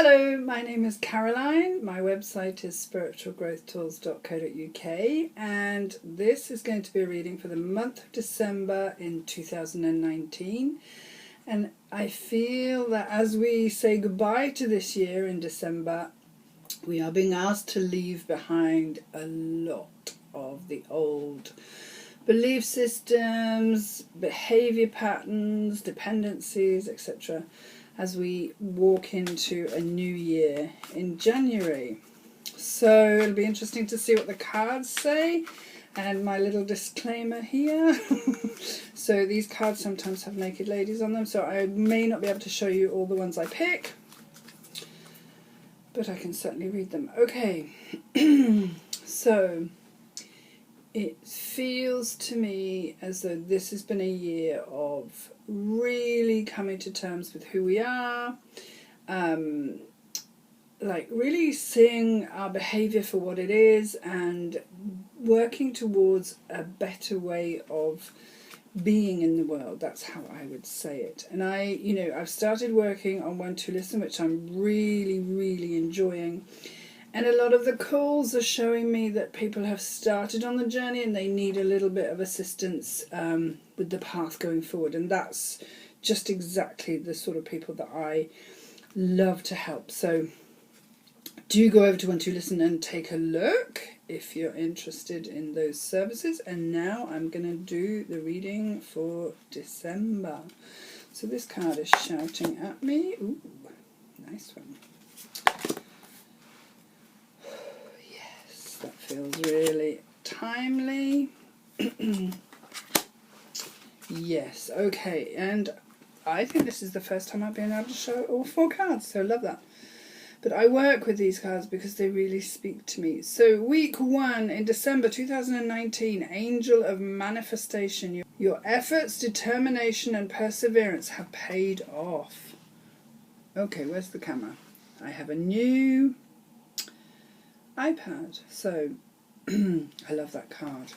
Hello, my name is Caroline. My website is spiritualgrowthtools.co.uk, and this is going to be a reading for the month of December in 2019. And I feel that as we say goodbye to this year in December, we are being asked to leave behind a lot of the old belief systems, behavior patterns, dependencies, etc. as we walk into a new year in January. So it'll be interesting to see what the cards say, and my little disclaimer here. So these cards sometimes have naked ladies on them, so I may not be able to show you all the ones I pick, but I can certainly read them. Okay, so it feels to me as though this has been a year of really coming to terms with who we are, like really seeing our behaviour for what it is and working towards a better way of being in the world. That's how I would say it. And I've started working on One to Listen, which I'm really enjoying. And a lot of the calls are showing me that people have started on the journey and they need a little bit of assistance with the path going forward. And that's just exactly the sort of people that I love to help. So do go over to One to Listen and take a look if you're interested in those services. And now I'm going to do the reading for December. So this card is shouting at me. Ooh, nice one. That feels really timely. Yes, okay, and I think this is the first time I've been able to show all 4 cards, so love that. But I work with these cards because they really speak to me. So week 1 in December 2019, Angel of Manifestation. Your efforts, determination and perseverance have paid off. Okay, where's the camera? I have a new iPad, so I love that card.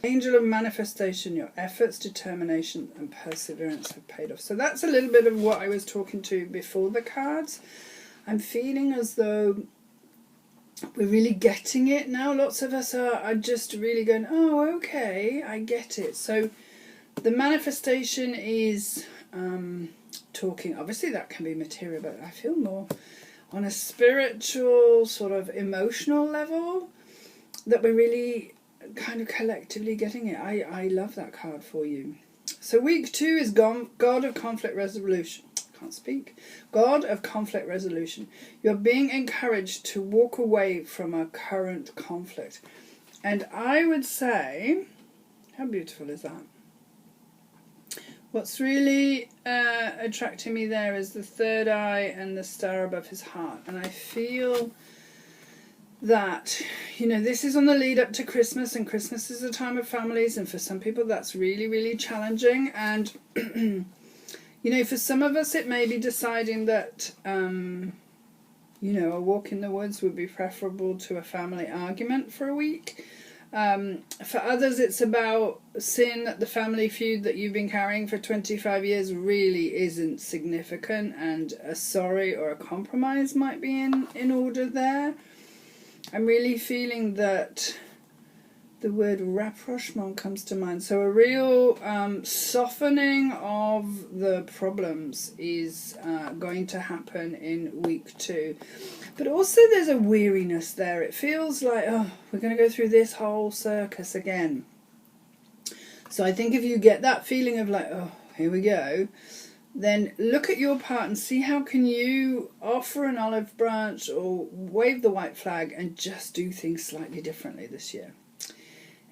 Angel of Manifestation, your efforts, determination and perseverance have paid off. So that's a little bit of what I was talking to before the cards. I'm feeling as though we're really getting it now. Lots of us are just really going, oh, okay, I get it. So the manifestation is talking, obviously that can be material, but I feel more on a spiritual, sort of emotional level, that we're really kind of collectively getting it. I love that card for you. So week 2 is God of Conflict Resolution. Can't speak. God of Conflict Resolution. You're being encouraged to walk away from a current conflict. And I would say, how beautiful is that? What's really attracting me there is the third eye and the star above his heart. And I feel that, this is on the lead up to Christmas, and Christmas is a time of families, and for some people that's really challenging. And, for some of us it may be deciding that, a walk in the woods would be preferable to a family argument for a week. For others it's about seeing that the family feud that you've been carrying for 25 years really isn't significant, and a sorry or a compromise might be in order there. I'm really feeling that the word rapprochement comes to mind. So a real softening of the problems is going to happen in week 2. But also there's a weariness there. It feels like, oh, we're going to go through this whole circus again. So I think if you get that feeling of like, oh, here we go, then look at your part and see how can you offer an olive branch or wave the white flag and just do things slightly differently this year.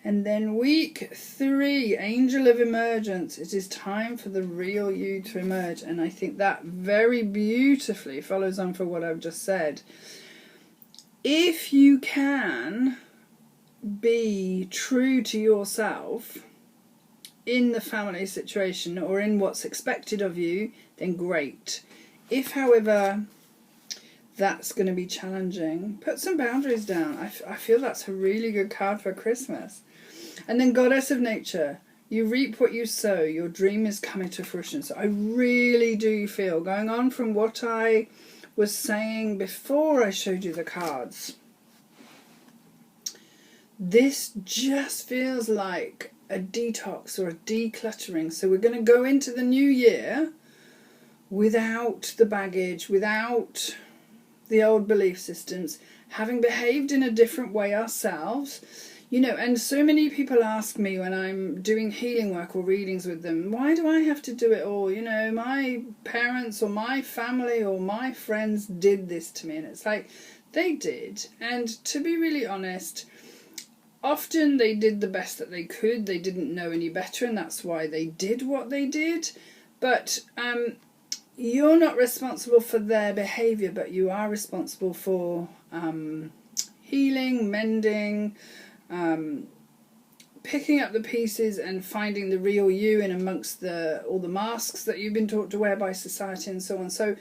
And then week 3, Angel of Emergence. It is time for the real you to emerge. And I think that very beautifully follows on from what I've just said. If you can be true to yourself in the family situation or in what's expected of you, then great. If, however, that's going to be challenging, put some boundaries down. I feel that's a really good card for Christmas. And then Goddess of Nature. You reap what you sow. Your dream is coming to fruition. So I really do feel, going on from what I was saying before I showed you the cards, this just feels like a detox or a decluttering. So we're going to go into the new year without the baggage, without the old belief systems, having behaved in a different way ourselves. You know, and so many people ask me when I'm doing healing work or readings with them, why do I have to do it all? You know, my parents or my family or my friends did this to me. And it's like, they did. And to be really honest, often they did the best that they could. They didn't know any better, and that's why they did what they did. But you're not responsible for their behaviour, but you are responsible for healing, mending, picking up the pieces and finding the real you in amongst all the masks that you've been taught to wear by society and so on. So,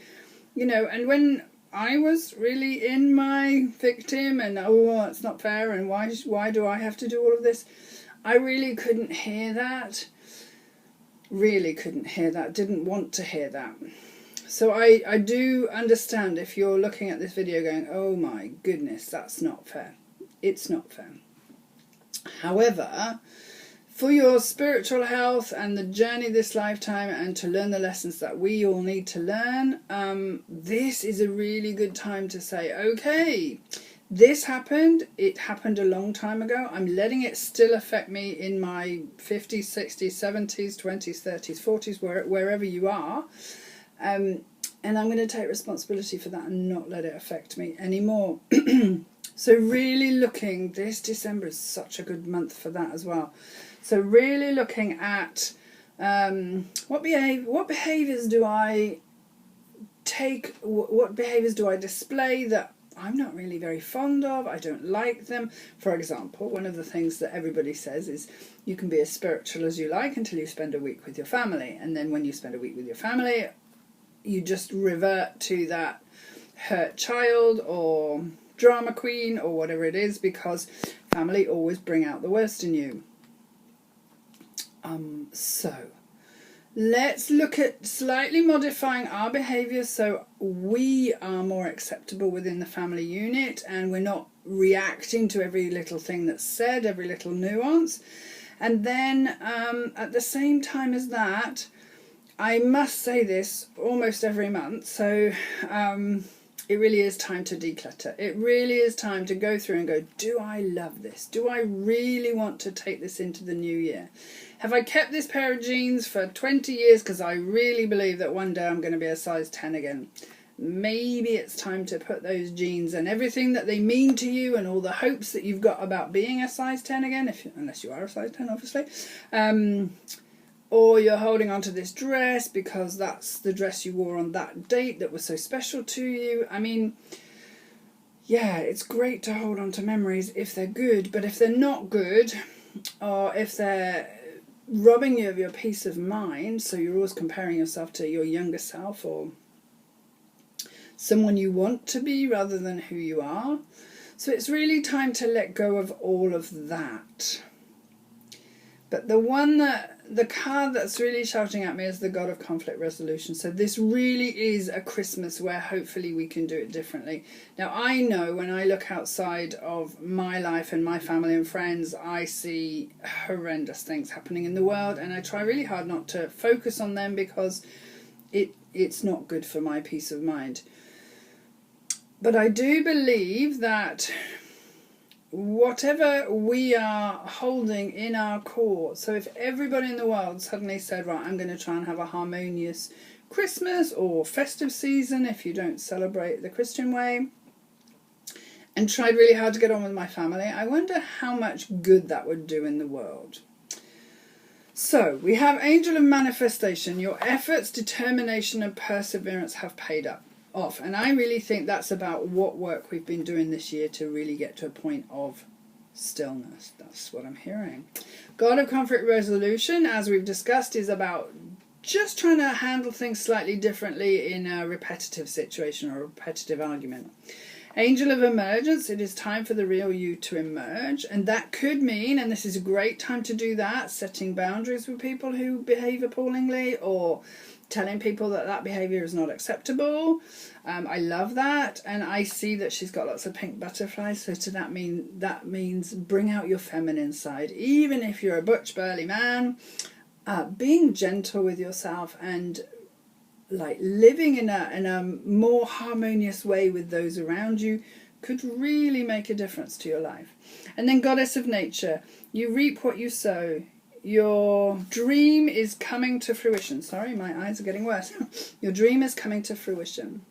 you know, and when I was really in my victim and, oh, it's not fair and why do I have to do all of this, I really couldn't hear that. Really couldn't hear that. Didn't want to hear that. So I do understand if you're looking at this video going, oh my goodness, that's not fair. It's not fair. However, for your spiritual health and the journey this lifetime, and to learn the lessons that we all need to learn, this is a really good time to say, okay, this happened. It happened a long time ago. I'm letting it still affect me in my 50s, 60s, 70s, 20s, 30s, 40s, wherever you are. And I'm going to take responsibility for that and not let it affect me anymore. So really looking, this December is such a good month for that as well. So really looking at what behaviours do I take, what behaviours do I display that I'm not really very fond of, I don't like them. For example, one of the things that everybody says is you can be as spiritual as you like until you spend a week with your family. And then when you spend a week with your family, you just revert to that hurt child or drama queen or whatever it is, because family always bring out the worst in you. So let's look at slightly modifying our behaviour so we are more acceptable within the family unit and we're not reacting to every little thing that's said, every little nuance. And then at the same time as that, I must say this almost every month, so it really is time to declutter. It really is time to go through and go, do I love this? Do I really want to take this into the new year? Have I kept this pair of jeans for 20 years because I really believe that one day I'm going to be a size 10 again? Maybe it's time to put those jeans and everything that they mean to you and all the hopes that you've got about being a size 10 again, unless you are a size 10, obviously. Or you're holding on to this dress because that's the dress you wore on that date that was so special to you. I mean, yeah, it's great to hold on to memories if they're good, but if they're not good, or if they're robbing you of your peace of mind, so you're always comparing yourself to your younger self or someone you want to be rather than who you are. So it's really time to let go of all of that. But the card that's really shouting at me is the God of Conflict Resolution. So this really is a Christmas where hopefully we can do it differently. Now I know when I look outside of my life and my family and friends, I see horrendous things happening in the world, and I try really hard not to focus on them because it's not good for my peace of mind. But I do believe that whatever we are holding in our core, so if everybody in the world suddenly said, right, I'm going to try and have a harmonious Christmas or festive season if you don't celebrate the Christian way, and tried really hard to get on with my family, I wonder how much good that would do in the world. So we have Angel of Manifestation. Your efforts, determination and perseverance have paid off, and I really think that's about what work we've been doing this year to really get to a point of stillness. That's what I'm hearing. God of Conflict Resolution, as we've discussed, is about just trying to handle things slightly differently in a repetitive situation or a repetitive argument. Angel of Emergence, it is time for the real you to emerge, and that could mean, and this is a great time to do that, setting boundaries with people who behave appallingly, or telling people that that behaviour is not acceptable. I love that, and I see that she's got lots of pink butterflies, so that means bring out your feminine side. Even if you're a butch burly man, being gentle with yourself and like living in a more harmonious way with those around you could really make a difference to your life. And then Goddess of Nature, you reap what you sow. Your dream is coming to fruition. Sorry, my eyes are getting wet. Your dream is coming to fruition.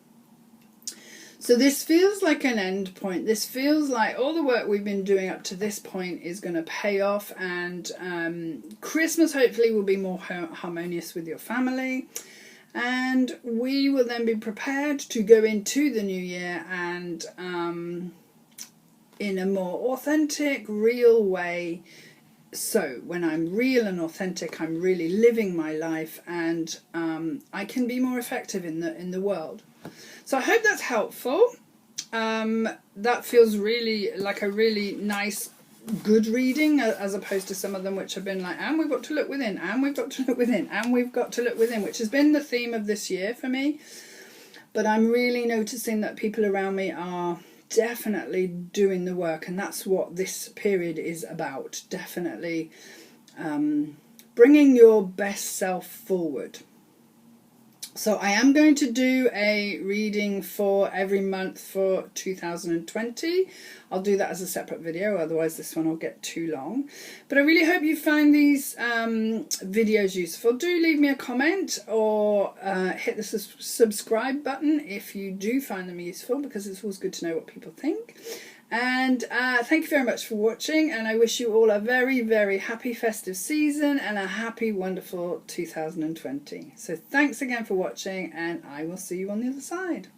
So this feels like an end point. This feels like all the work we've been doing up to this point is going to pay off, and Christmas hopefully will be more harmonious with your family. And we will then be prepared to go into the new year and in a more authentic, real way. So when I'm real and authentic, I'm really living my life, and I can be more effective in the world. So I hope that's helpful. That feels really like a really nice, good reading, as opposed to some of them which have been like, and we've got to look within, and we've got to look within, and we've got to look within, which has been the theme of this year for me. But I'm really noticing that people around me are definitely doing the work, and that's what this period is about. Definitely bringing your best self forward. So I am going to do a reading for every month for 2020. I'll do that as a separate video, otherwise this one will get too long. But I really hope you find these videos useful. Do leave me a comment, or hit the subscribe button if you do find them useful, because it's always good to know what people think. And thank you very much for watching, and I wish you all a very, very happy festive season and a happy, wonderful 2020. So thanks again for watching, and I will see you on the other side.